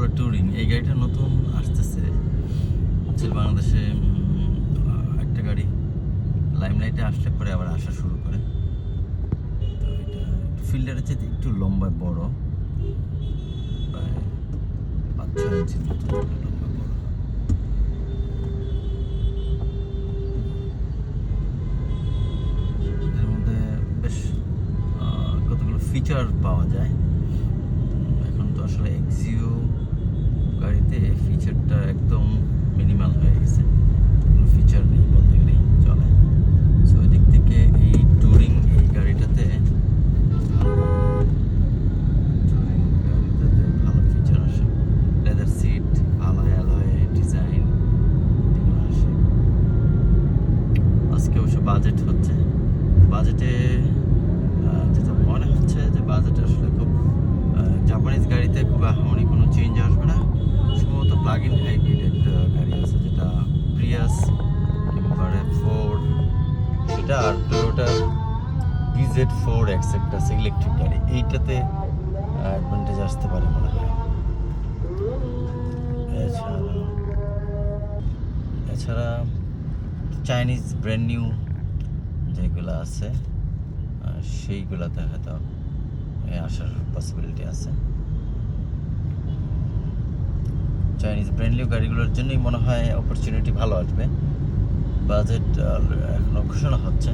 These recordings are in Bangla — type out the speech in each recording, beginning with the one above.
সুপার টুরিং এই গাড়িটা নতুন আসতেছে বাংলাদেশে। একটা গাড়ি লাইমলাইটে আসলে পরে আবার আসা শুরু করে। তো এটা ফিল্ডারের চেয়ে একটু লম্বা বড়, প্রায় 5-6 ইঞ্চির মতো লম্বা বড়। এর মধ্যে বেশ কতগুলো ফিচার পাওয়া যায়। এখন তো আসলে এক্সিও গাড়িতে ফিচারটা একদম মিনিমাল হয়ে গেছে, কোনো ফিচার নেই বলতে গেলেই চলে। সো ওই দিক থেকে এই টুরিং এই গাড়িটাতে ভালো ফিচার আসে। লেদার সিট, ভালো অ্যালয় ডিজাইন এগুলো আসে। আজকে অবশ্য বাজেট হচ্ছে, বাজেটে যেটা মনে হচ্ছে যে বাজেটে আসলে খুব জাপানিজ গাড়িতে খুব আহামরি কোনো চেঞ্জ আসবে না। সম্ভবত প্লাগ ইন হাইব্রিড একটা গাড়ি আছে যেটা প্রিয়াস কিংবা RAV4 সেটা, আর টয়োটার BZ4X একটা আছে ইলেকট্রিক গাড়ি, এইটাতে অ্যাডভান্টেজ আসতে পারে মনে হয়। এছাড়া চাইনিজ ব্র্যান্ড নিউ যেগুলো আছে সেইগুলোতে হয়তো আসার পসিবিলিটি আছে। চাইনিজ ব্র্যান্ড নিউ গাড়িগুলোর জন্যই মনে হয় অপরচুনিটি ভালো আসবে। বাজেট এখনও ঘোষণা হচ্ছে,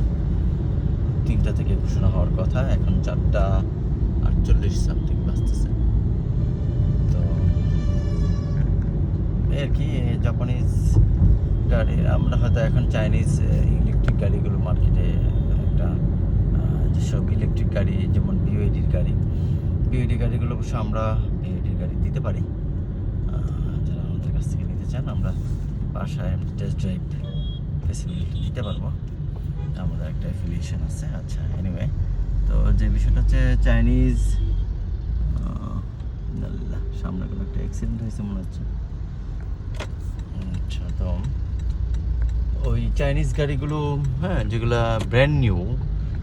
3টা থেকে ঘোষণা হওয়ার কথা, এখন 4:48 সামথিং বাজতেছে। তো আর কি জাপানিজ গাড়ি আমরা হয়তো এখন চাইনিজ ইলেকট্রিক গাড়িগুলো মার্কেটে একটা যেসব ইলেকট্রিক গাড়ি যেমন BYD-র গাড়িগুলো অবশ্য আমরা BYD-র গাড়ি দিতে পারি। যারা আমাদের কাছ থেকে নিতে চান আমরা বাসায় টেস্ট ড্রাইভ ফেসিলিটি দিতে পারবো, আমাদের একটা অ্যাফিলিয়েশন আছে। আচ্ছা, এনিওয়ে, তো যে বিষয়টা হচ্ছে চাইনিজ, সামনে কোনো একটা অ্যাক্সিডেন্ট হয়েছে মনে হচ্ছে। আচ্ছা, তো ওই চাইনিজ গাড়িগুলো, হ্যাঁ, যেগুলো ব্র্যান্ড নিউ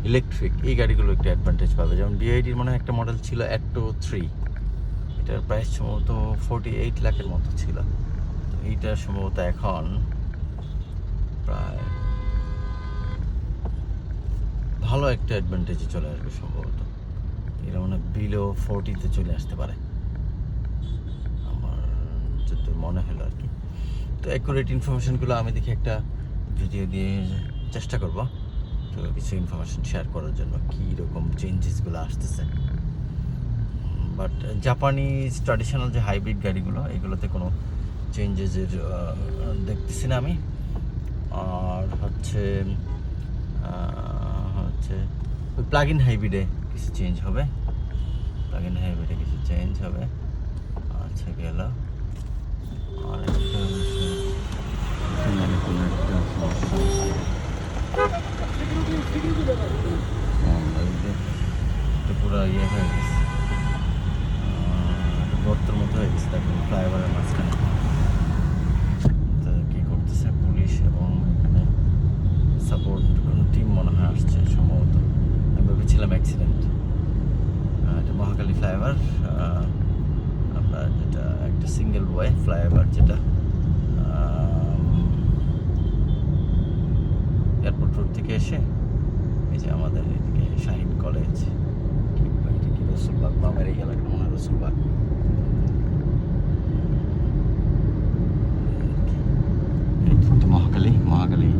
ইলেকট্রিক, এই গাড়িগুলো একটু অ্যাডভান্টেজ পাবে। যেমন BYD-র মনে হয় একটা মডেল ছিল Atto 3, এটার প্রাইস সম্ভবত 48 লাখের মতো ছিল। তো এইটা সম্ভবত এখন প্রায় ভালো একটা অ্যাডভান্টেজে চলে আসবে সম্ভবত। এরা মানে বিলো 40-তে চলে আসতে পারে আমার যত মনে হলো আর কি। তো অ্যাকুরেট ইনফরমেশনগুলো আমি দেখি একটা ভিডিও দিয়ে চেষ্টা করব, তো কিছু ইনফরমেশন শেয়ার করার জন্য কী রকম চেঞ্জেসগুলো আসতেছে। বাট জাপানিজ ট্র্যাডিশনাল যে হাইব্রিড গাড়িগুলো, এগুলোতে কোনো চেঞ্জেসের দেখতেছি না আমি। আর হচ্ছে ওই প্লাগ ইন হাইব্রিডে কিছু চেঞ্জ হবে, আচ্ছা গেল। আর একটা পুরো ইয়ে হয়ে গেছে, গর্তের মতো হয়ে গেছে দেখুন ফ্লাইওভারের মাঝখানে। তো কী করতেছে পুলিশ এবং এখানে সাপোর্ট কোনো টিম মনে হয় আসছে সম্ভবত। আমি ভেবেছিলাম অ্যাক্সিডেন্ট। এটা মহাখালী ফ্লাইওভার, আমরা যেটা একটা সিঙ্গেল ওয়ে ফ্লাইওভার, যেটা এয়ারপোর্ট রোড থেকে এসে এই যে আমাদের এদিকে শাহিন কলেজ কিংবা এটা কি রসুলবাগ, বামের এই এলাকা মনে হয় রসুলবাগ, মহাখালী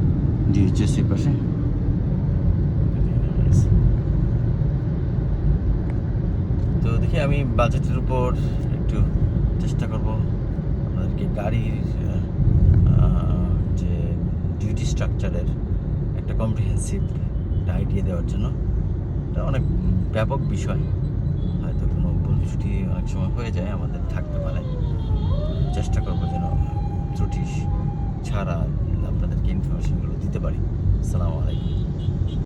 DHS-এর পাশে। তো দেখি আমি বাজেটের উপর একটু চেষ্টা করব আপনাদেরকে গাড়ির যে ডিউটি স্ট্রাকচারের একটা কম্প্রিহেন্সিভ একটা আইডিয়া দেওয়ার জন্য। এটা অনেক ব্যাপক বিষয়, হয়তো কোনো ভুল ত্রুটি অনেক সময় হয়ে যায়, আমাদের থাকতে পারে। চেষ্টা করবো যেন ত্রুটি ছাড়া আপনাদেরকে ইনফরমেশনগুলো দিতে পারি। আসসালামু আলাইকুম।